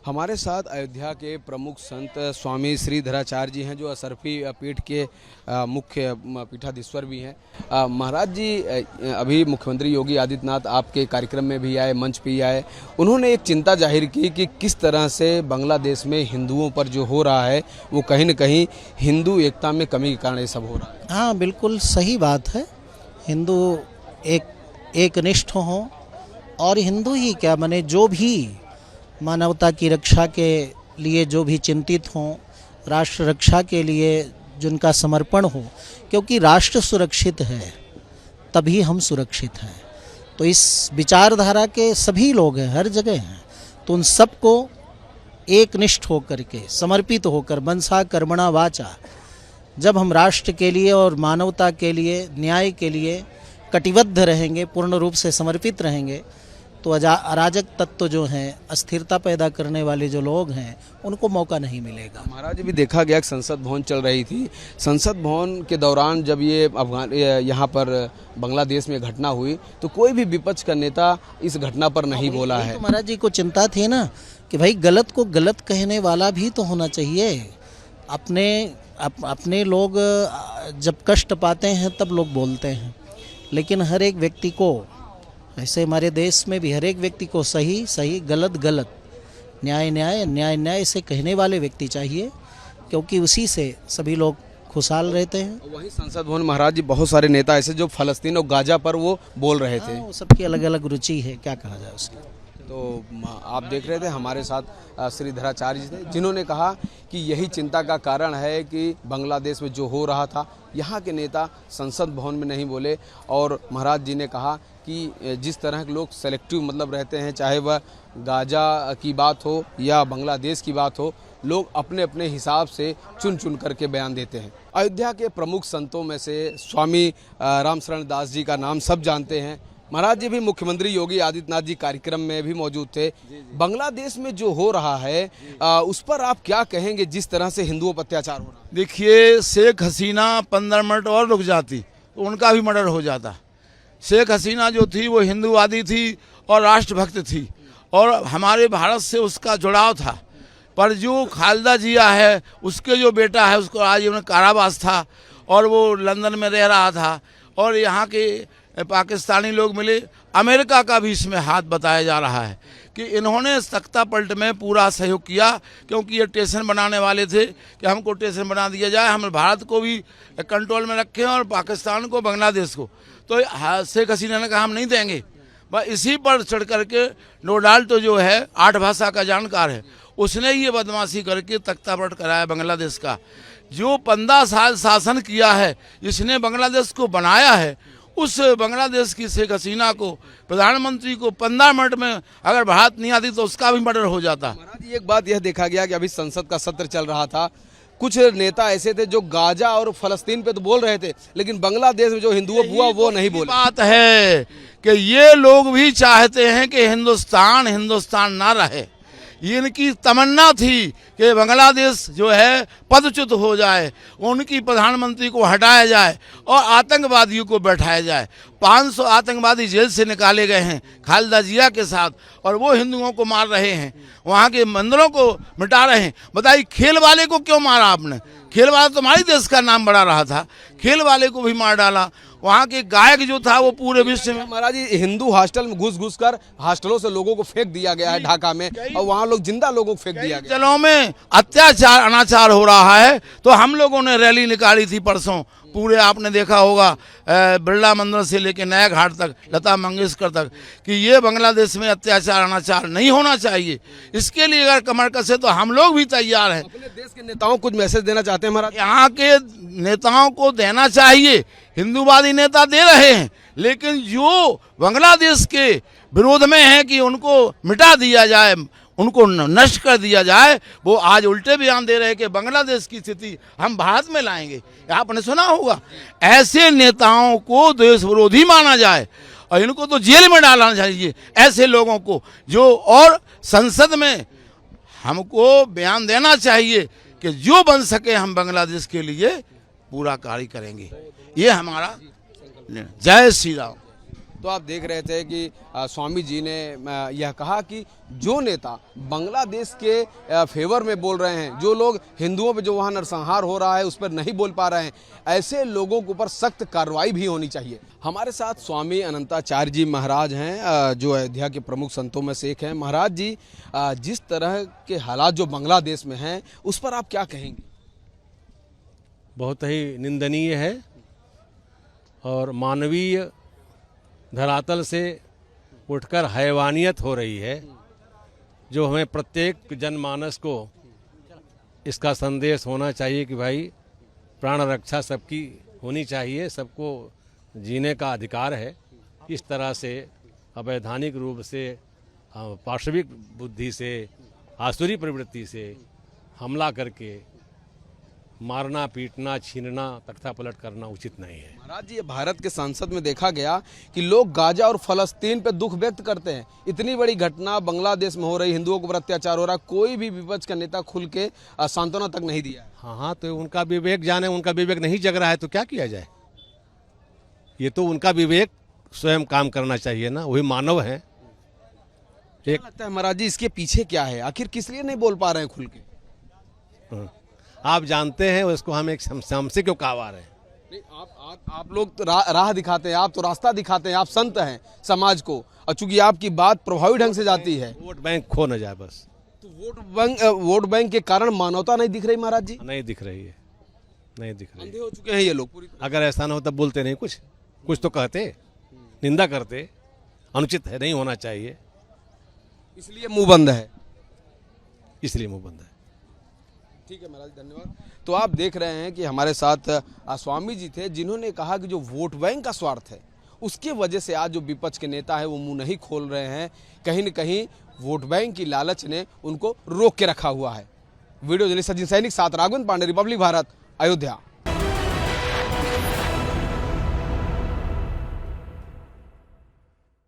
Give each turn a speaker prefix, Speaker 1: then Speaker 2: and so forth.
Speaker 1: हमारे साथ अयोध्या के प्रमुख संत स्वामी श्रीधराचार्य जी हैं, जो असरफी पीठ के मुख्य पीठाधीश्वर भी हैं। महाराज जी, अभी मुख्यमंत्री योगी आदित्यनाथ आपके कार्यक्रम में भी आए, मंच पे आए। उन्होंने एक चिंता जाहिर की कि किस तरह से बांग्लादेश में हिंदुओं पर जो हो रहा है वो कहीं न कहीं हिंदू एकता में कमी के कारण ये सब हो रहा है।
Speaker 2: हाँ, बिल्कुल सही बात है। हिंदू एकनिष्ठ हों, और हिंदू ही क्या माने, जो भी मानवता की रक्षा के लिए जो भी चिंतित हों, राष्ट्र रक्षा के लिए जिनका समर्पण हो, क्योंकि राष्ट्र सुरक्षित है तभी हम सुरक्षित हैं। तो इस विचारधारा के सभी लोग हैं, हर जगह हैं। तो उन सबको एकनिष्ठ होकर के, समर्पित होकर, मनसा कर्मणा वाचा, जब हम राष्ट्र के लिए और मानवता के लिए, न्याय के लिए कटिबद्ध रहेंगे, पूर्ण रूप से समर्पित रहेंगे, तो अराजक तत्व जो हैं, अस्थिरता पैदा करने वाले जो लोग हैं, उनको मौका नहीं मिलेगा।
Speaker 1: महाराज भी देखा गया कि संसद भवन चल रही थी। संसद भवन के दौरान जब ये यहाँ पर बांग्लादेश में घटना हुई तो कोई भी विपक्ष का नेता इस घटना पर नहीं बोला है।
Speaker 2: तो महाराज जी को चिंता थी ना कि भाई गलत को गलत कहने वाला भी तो होना चाहिए। अपने लोग जब कष्ट पाते हैं तब लोग बोलते हैं, लेकिन हर एक व्यक्ति को, ऐसे हमारे देश में भी हर एक व्यक्ति को सही सही, गलत गलत, न्याय न्याय, न्याय न्याय से कहने वाले व्यक्ति चाहिए, क्योंकि उसी से सभी लोग खुशहाल रहते हैं।
Speaker 1: वहीं संसद भवन महाराज जी बहुत सारे नेता ऐसे जो फलस्तीन और गाजा पर वो बोल रहे थे।
Speaker 2: हाँ, सबकी अलग अलग रुचि है, क्या कहा जाए उसकी।
Speaker 1: तो आप देख रहे थे हमारे साथ श्रीधराचार्य जी थे, जिन्होंने कहा कि यही चिंता का कारण है कि बांग्लादेश में जो हो रहा था, यहाँ के नेता संसद भवन में नहीं बोले। और महाराज जी ने कहा कि जिस तरह के लोग सेलेक्टिव मतलब रहते हैं, चाहे वह गाजा की बात हो या बांग्लादेश की बात हो, लोग अपने अपने हिसाब से चुन चुन करके बयान देते हैं। अयोध्या के प्रमुख संतों में से स्वामी रामशरण दास जी का नाम सब जानते हैं। महाराज जी भी मुख्यमंत्री योगी आदित्यनाथ जी कार्यक्रम में भी मौजूद थे। बांग्लादेश में जो हो रहा है उस पर आप क्या कहेंगे, जिस तरह से हिंदुओं पर अत्याचार हो रहा है?
Speaker 3: देखिए, शेख हसीना 15 मिनट और रुक जाती तो उनका भी मर्डर हो जाता। शेख हसीना जो थी वो हिंदूवादी थी और राष्ट्रभक्त थी, और हमारे भारत से उसका जुड़ाव था। पर जो खालिदा जिया है, उसके जो बेटा है, उसको आजीवन कारावास था और वो लंदन में रह रहा था, और यहाँ के पाकिस्तानी लोग मिले। अमेरिका का भी इसमें हाथ बताया जा रहा है कि इन्होंने तख्ता पलट में पूरा सहयोग किया, क्योंकि ये स्टेशन बनाने वाले थे कि हमको स्टेशन बना दिया जाए, हम भारत को भी कंट्रोल में रखें और पाकिस्तान को, बांग्लादेश को। तो शेख हसीना ने कहा हम नहीं देंगे। बस इसी पर चढ़ करके डोनाल्ड तो जो है 8 भाषा का जानकार है, उसने ये बदमाशी करके तख्ता पलट कराया बांग्लादेश का। जो 15 साल शासन किया है, जिसने बांग्लादेश को बनाया है, उस बांग्लादेश की शेख हसीना को, प्रधानमंत्री को 15 मिनट में अगर भारत नहीं आती तो उसका भी मर्डर हो जाता।
Speaker 1: महाराज, एक बात यह देखा गया कि अभी संसद का सत्र चल रहा था, कुछ नेता ऐसे थे जो गाजा और फलस्तीन पे तो बोल रहे थे, लेकिन बांग्लादेश में जो हिंदुओं हुआ वो नहीं बोले।
Speaker 3: बात है कि ये लोग भी चाहते हैं कि हिंदुस्तान ना रहे। इनकी तमन्ना थी कि बांग्लादेश जो है पदच्युत हो जाए, उनकी प्रधानमंत्री को हटाया जाए और आतंकवादियों को बैठाया जाए। 500 आतंकवादी जेल से निकाले गए हैं खालिदा जिया के साथ, और वो हिंदुओं को मार रहे हैं, वहाँ के मंदिरों को मिटा रहे हैं। बताइए, खेल वाले को क्यों मारा आपने? खेल वाला तो हमारे देश का नाम बढ़ा रहा था, खेल वाले को भी मार डाला। वहाँ के गायक जो था वो पूरे विश्व में।
Speaker 1: महाराज जी, हिंदू हॉस्टल में घुस कर हॉस्टलों से लोगों को फेंक दिया गया है ढाका में, और वहाँ लोग जिंदा लोगों को फेंक दिया गया।
Speaker 3: जिलों में अत्याचार, अनाचार हो रहा है। तो हम लोगों ने रैली निकाली थी परसों, पूरे आपने देखा होगा, बिरला मंदिर से लेकर नया घाट तक, लता मंगेशकर तक, कि ये बांग्लादेश में अत्याचार अनाचार नहीं होना चाहिए। इसके लिए अगर कमर कसे तो हम लोग भी तैयार हैं।
Speaker 1: अपने देश के नेताओं को कुछ मैसेज देना चाहते हैं महाराज?
Speaker 3: यहाँ के नेताओं को देना चाहिए, हिंदूवादी नेता दे रहे हैं, लेकिन जो बांग्लादेश के विरोध में है कि उनको मिटा दिया जाए, उनको नष्ट कर दिया जाए, वो आज उल्टे बयान दे रहे हैं कि बांग्लादेश की स्थिति हम भारत में लाएंगे। आपने सुना होगा, ऐसे नेताओं को देश विरोधी माना जाए और इनको तो जेल में डालना चाहिए, ऐसे लोगों को जो। और संसद में हमको बयान देना चाहिए कि जो बन सके हम बांग्लादेश के लिए पूरा कार्य करेंगे। ये हमारा जय श्री राम।
Speaker 1: तो आप देख रहे थे कि स्वामी जी ने यह कहा कि जो नेता बांग्लादेश के फेवर में बोल रहे हैं, जो लोग हिंदुओं पे जो वहाँ नरसंहार हो रहा है उस पर नहीं बोल पा रहे हैं, ऐसे लोगों के ऊपर सख्त कार्रवाई भी होनी चाहिए। हमारे साथ स्वामी अनंताचार्य जी महाराज हैं, जो अयोध्या के प्रमुख संतों में से एक हैं। महाराज जी, जिस तरह के हालात जो बांग्लादेश में हैं उस पर आप क्या कहेंगे?
Speaker 4: बहुत ही निंदनीय है और मानवीय धरातल से उठकर हैवानियत हो रही है, जो हमें प्रत्येक जनमानस को इसका संदेश होना चाहिए कि भाई प्राण रक्षा सबकी होनी चाहिए, सबको जीने का अधिकार है। इस तरह से अवैधानिक रूप से, पार्श्विक बुद्धि से, आसुरी प्रवृत्ति से हमला करके मारना, पीटना, छीनना, तख्ता पलट करना उचित नहीं है।
Speaker 1: महाराज जी, ये भारत के संसद में देखा गया कि लोग गाजा और फलस्तीन पे दुख व्यक्त करते हैं। इतनी बड़ी घटना बांग्लादेश में हो रही, हिंदुओं के ऊपर अत्याचार हो रहा, कोई भी विपक्ष का नेता खुल के सांत्वना तक नहीं दिया है।
Speaker 4: हाँ, तो उनका विवेक जाने, उनका विवेक नहीं जग रहा है तो क्या किया जाए? ये तो उनका विवेक स्वयं काम करना चाहिए ना, वही मानव है।
Speaker 1: क्या लगता है महाराज जी, इसके पीछे क्या है? आखिर किस लिए नहीं बोल पा रहे हैं खुल के?
Speaker 4: आप जानते हैं उसको, हम एक हमसे क्यों कावा रहे हैं?
Speaker 1: नहीं, आप लोग तो राह दिखाते हैं, आप तो रास्ता दिखाते हैं, आप संत हैं समाज को, और चूंकि आपकी बात प्रभावी ढंग से जाती है।
Speaker 4: वोट बैंक खो न जाए बस।
Speaker 1: तो वोट बैंक के कारण मानवता नहीं दिख रही महाराज जी?
Speaker 4: नहीं दिख रही है, नहीं दिख रही।
Speaker 1: अंधे हो चुके हैं ये लोग पूरी तरह।
Speaker 4: अगर ऐसा ना हो तब बोलते नहीं, कुछ तो कहते, निंदा करते। अनुचित है, नहीं होना चाहिए,
Speaker 1: इसलिए मुंह बंद है।
Speaker 4: इसलिए मुंह बंद है।
Speaker 1: ठीक है महाराज, धन्यवाद। तो आप देख रहे हैं कि हमारे साथ स्वामी जी थे, जिन्होंने कहा कि जो वोट बैंक का स्वार्थ है उसके वजह से आज जो विपक्ष के नेता है वो मुंह नहीं खोल रहे हैं। कहीं न कहीं वोट बैंक की लालच ने उनको रोक के रखा हुआ है। वीडियो जर्नलिस्ट सचिन सैनिक साथ राघवेंद्र पांडे, रिपब्लिक भारत, अयोध्या।